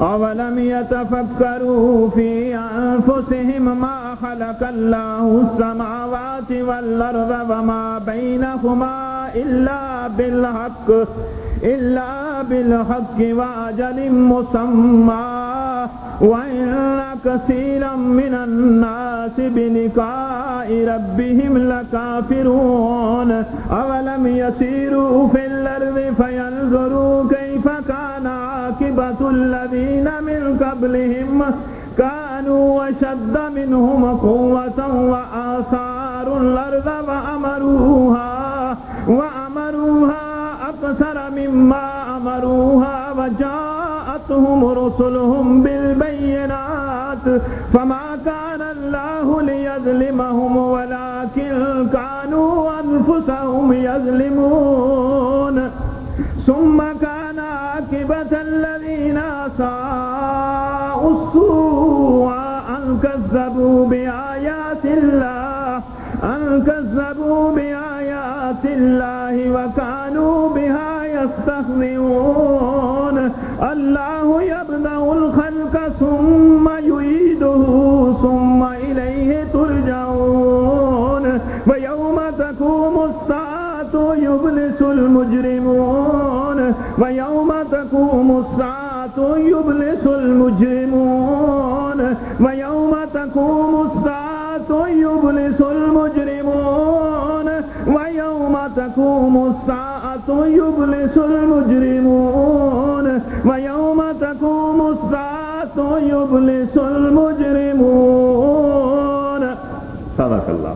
اولم يتفکروا فی انفسهم ما خلق اللہ السماوات والارض وما بینہما الا بالحق واجل مسمى وان كثيرا من الناس بلقاء ربهم لكافرون اولم يسيروا في الارض فينظروا كيف كان عاقبة الذين من قبلهم كانوا اشد منهم قوة واثاروا الارض وامروها اكثر مما امروها وجاءتهم رسلهم بالبينات فما كان الله ليظلمهم ولكن كانوا انفسهم يظلمون ثم كان عاقبة الذين اساءوا السوء ان كذبوا بآيات الله وكانوا بها يستهزئون الله يبدأ الخلق ثم يعيده ثم إليه ترجعون ويوم تقوم الساعة يبلس المجرمون صدق اللہ۔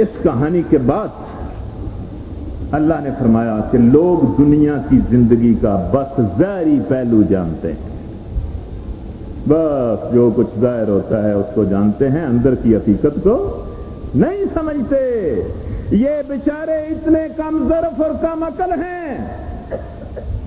اس کہانی کے بعد اللہ نے فرمایا کہ لوگ دنیا کی زندگی کا بس ظاہری پہلو جانتے ہیں، بس جو کچھ ظاہر ہوتا ہے اس کو جانتے ہیں، اندر کی حقیقت کو نہیں سمجھتے۔ یہ بیچارے اتنے کم ظرف اور کم عقل ہیں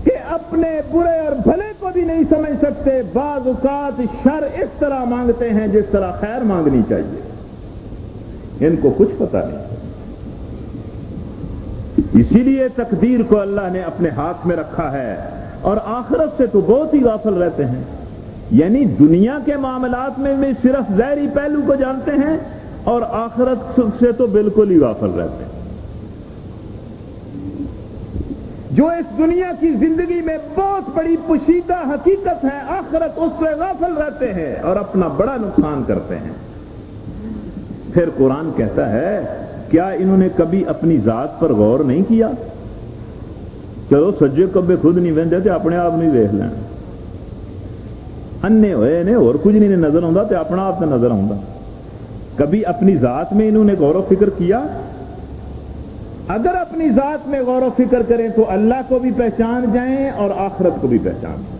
کہ اپنے برے اور بھلے کو بھی نہیں سمجھ سکتے۔ بعض اوقات شر اس طرح مانگتے ہیں جس طرح خیر مانگنی چاہیے، ان کو کچھ پتہ نہیں۔ اسی لیے تقدیر کو اللہ نے اپنے ہاتھ میں رکھا ہے، اور آخرت سے تو بہت ہی غافل رہتے ہیں، یعنی دنیا کے معاملات میں بھی صرف ظاہری پہلو کو جانتے ہیں اور آخرت سے تو بالکل ہی غافل رہتے ہیں۔ جو اس دنیا کی زندگی میں بہت بڑی پوشیدہ حقیقت ہے، آخرت اس سے غافل رہتے ہیں اور اپنا بڑا نقصان کرتے ہیں۔ پھر قرآن کہتا ہے کیا انہوں نے کبھی اپنی ذات پر غور نہیں کیا؟ چلو سجے کبے خود نہیں وہندے تے اپنے آپ نہیں دیکھ لین، انے ہوئے نے اور کچھ نہیں نظر آتا تے اپنا آپ تے نظر آتا۔ کبھی اپنی ذات میں انہوں نے غور و فکر کیا؟ اگر اپنی ذات میں غور و فکر کریں تو اللہ کو بھی پہچان جائیں اور آخرت کو بھی پہچان جائیں۔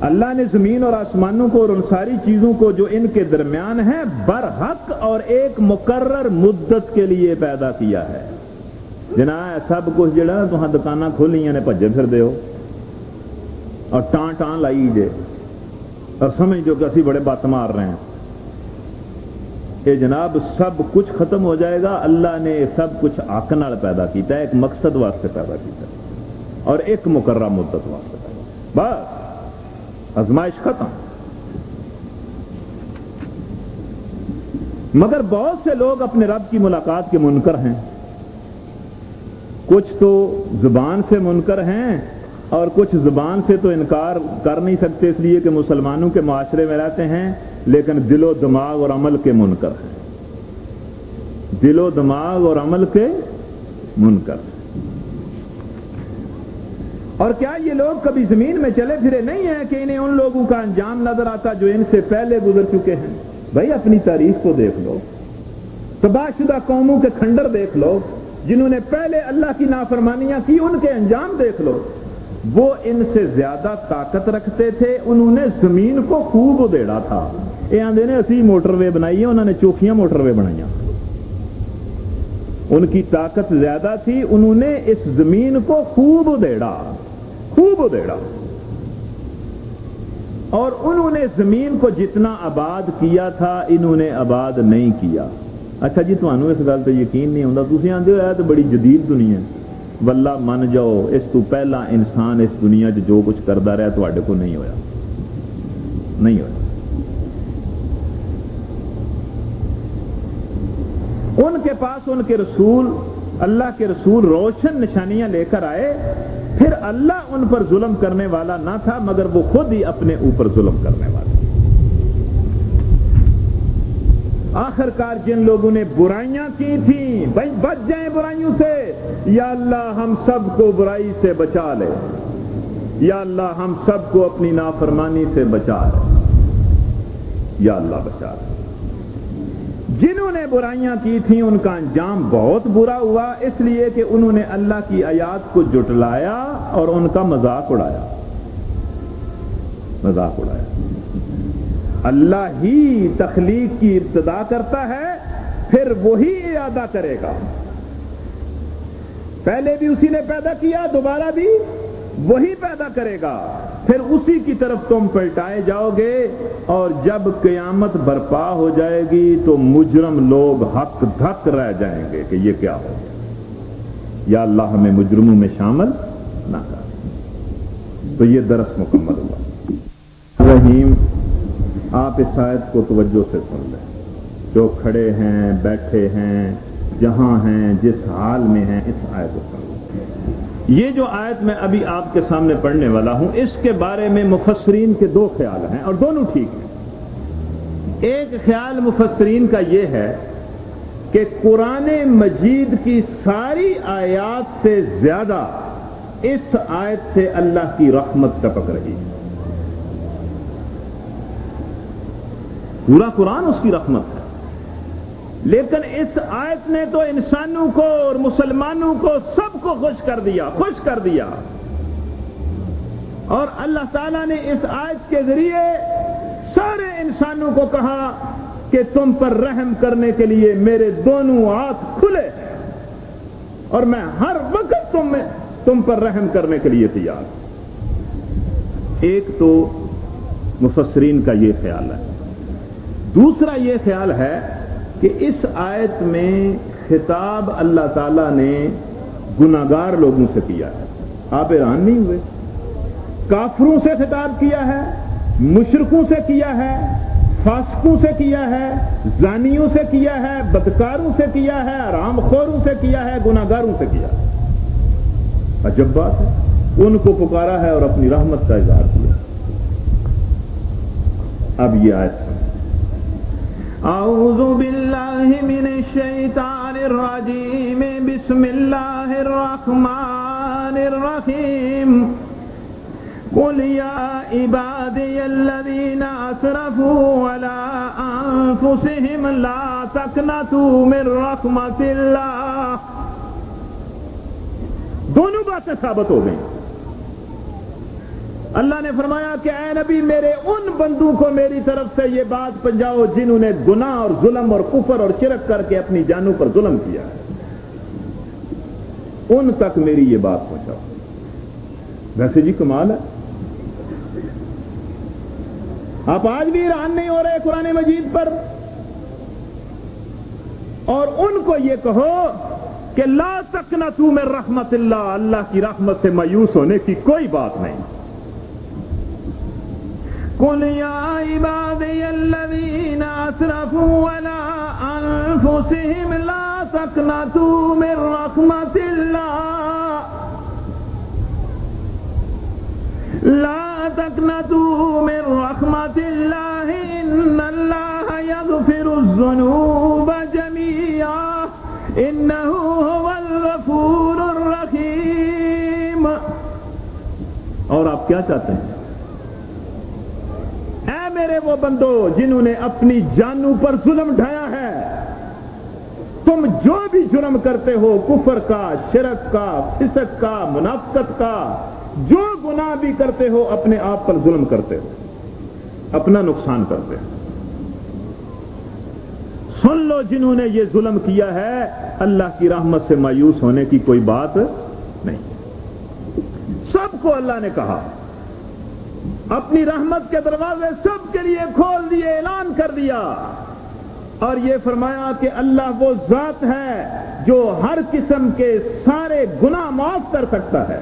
اللہ نے زمین اور آسمانوں کو اور ان ساری چیزوں کو جو ان کے درمیان ہیں برحق اور ایک مقرر مدت کے لیے پیدا کیا ہے۔ جناب سب کچھ جڑا تہاں دکاناں کھولیاں نے بھجے پھر دے ہو اور ٹان ٹان لائی جے اور سمجھ دو کہ اسی بڑے بات مار رہے ہیں۔ یہ جناب سب کچھ ختم ہو جائے گا۔ اللہ نے سب کچھ آکن نال پیدا کیتا ہے، ایک مقصد واسطے پیدا کیتا ہے اور ایک مقررہ مدت واسطے پیدا، بس آزمائش ختم۔ مگر بہت سے لوگ اپنے رب کی ملاقات کے منکر ہیں، کچھ تو زبان سے منکر ہیں اور کچھ زبان سے تو انکار کر نہیں سکتے اس لیے کہ مسلمانوں کے معاشرے میں رہتے ہیں، لیکن دل و دماغ اور عمل کے منکر ہیں، دل و دماغ اور عمل کے منکر ہیں۔ اور کیا یہ لوگ کبھی زمین میں چلے پھرے نہیں ہیں کہ انہیں ان لوگوں کا انجام نظر آتا جو ان سے پہلے گزر چکے ہیں؟ بھائی اپنی تاریخ کو دیکھ لو، تباہ شدہ قوموں کے کھنڈر دیکھ لو، جنہوں نے پہلے اللہ کی نافرمانیاں کی ان کے انجام دیکھ لو۔ وہ ان سے زیادہ طاقت رکھتے تھے، انہوں نے زمین کو خوب ادھیڑا تھا۔ یہ آندے نے اسی موٹر وے بنائی ہے، انہوں نے چوکھیاں موٹر وے بنائی، ان کی طاقت زیادہ تھی، انہوں نے اس زمین کو خوب ادھیڑا، خوب ادھیڑا، اور انہوں نے زمین کو جتنا آباد کیا تھا انہوں نے آباد نہیں کیا۔ اچھا جی تمہیں اس گل تے یقین نہیں ہوتا، تسی آندے ہو تو بڑی جدید دنیا، वल्ला मन जाओ इस तू पहला इंसान इस दुनिया च जो कुछ करता रहा तुहाडे को नहीं होया, नहीं होया। उनके पास उनके रसूल, अल्लाह के रसूल रोशन निशानियां लेकर आए, फिर अल्लाह उन पर जुल्म करने वाला ना था मगर वो खुद ही अपने ऊपर जुल्म करने वाला। आखिरकार जिन लोगों ने बुराइयां की थी, भाई बच जाएं बुराइयों से, या अल्लाह हम सबको बुराई से बचा ले, या अल्लाह हम सबको अपनी नाफरमानी से बचा ले, या अल्लाह बचा ले। जिन्होंने बुराइयां की थी उनका अंजाम बहुत बुरा हुआ, इसलिए कि उन्होंने अल्लाह की आयात को जुटलाया और उनका मजाक उड़ाया, मजाक उड़ाया। अल्लाह ही तख्लीक की इब्तिदा करता है, फिर वही इरादा करेगा। पहले भी उसी ने पैदा किया, दोबारा भी वही पैदा करेगा, फिर उसी की तरफ तुम पलटाए जाओगे। और जब क़यामत बर्पा हो जाएगी तो मुजरम लोग हक धक रह जाएंगे कि ये क्या हो गया। या अल्लाह हमें मुजरमों में शामिल ना कर। तो ये दरस मुकम्मल हुआ। रहीम, आप इस आयत को तवज्जो से सुन लें, जो खड़े हैं, बैठे हैं, जहां हैं, जिस हाल में हैं, इस आयत को सुन लें। ये जो आयत मैं अभी आपके सामने पढ़ने वाला हूं, इसके बारे में मुफस्सरीन के दो ख्याल हैं और दोनों ठीक हैं। एक ख्याल मुफस्सरीन का यह है कि कुरान मजीद की सारी आयत से ज्यादा इस आयत से अल्लाह की रहमत टपक रही है। पूरा कुरान उसकी रहमत है, लेकिन इस आयत ने तो इंसानों को और मुसलमानों को सबको खुश कर दिया, खुश कर दिया। और अल्लाह ताला ने इस आयत के जरिए सारे इंसानों को कहा कि तुम पर रहम करने के लिए मेरे दोनों हाथ खुले हैं और मैं हर वक्त तुम पर रहम करने के लिए तैयार हूं। एक तो मुफस्सरीन का यह ख्याल है। दूसरा यह ख्याल है कि इस आयत में खिताब अल्लाह ताला ने गुनाहगार लोगों से किया है। आप हैरान नहीं हुए? काफिरों से खिताब किया है, मुशरिकों से किया है, फासिकों से किया है, जानियों से किया है, बदकारों से किया है, हरामखोरों से किया है, गुनाहगारों से किया है। अजब बात है, उनको पुकारा है और अपनी रहमत का इजहार किया। अब ये आयत औज़ु बिल्लाहि मिनश शैतानिर रजीम, बिस्मिल्लाहिर रहमानिर रहीम। कुल या इबादियल्लज़ीना असरफू अला अनफुसिहिम ला तक़नतू मिन रहमतिल्लाह। दोनों बातें साबित हो गई। अल्लाह ने फरमाया कि ऐ नबी, मेरे उन बंदों को मेरी तरफ से ये बात पहुंचाओ जिन्होंने गुनाह और जुल्म और कुफर और शिरक करके अपनी जानों पर जुल्म किया है, उन तक मेरी ये बात पहुंचाओ। वैसे जी कमाल है, आप आज भी हैरान नहीं हो रहे कुरान मजीद पर। और उनको ये कहो कि ला तक़नतू मिन रहमतिल्लाह, अल्लाह की रहमत से मायूस होने की कोई बात नहीं। कुल या इबादियल्लज़ीना असरफू अला अनफुसिहिम ला तक़नतू मिन रहमतिल्लाह, ला तक़नतू मिन रहमतिल्लाह, इन्नल्लाह यग़फिरुज़्ज़ुनूब जमीआ, इन्नहु हुवल गफूरुर रहीम। और आप क्या चाहते हैं? ऐ मेरे वो बंदो जिन्होंने अपनी जानों पर जुल्म ढाया है, तुम जो भी जुर्म करते हो, कुफर का, शिरक का, फिसक का, मुनाफिकत का, जो गुनाह भी करते हो, अपने आप पर जुल्म करते हो, अपना नुकसान करते हो। सुन लो, जिन्होंने ये जुल्म किया है, अल्लाह की रहमत से मायूस होने की कोई बात नहीं। सबको अल्लाह ने कहा, अपनी रहमत के दरवाजे सबके लिए खोल दिए, ऐलान कर दिया اور یہ فرمایا کہ اللہ وہ ذات ہے جو ہر قسم کے سارے گناہ معاف کر سکتا ہے.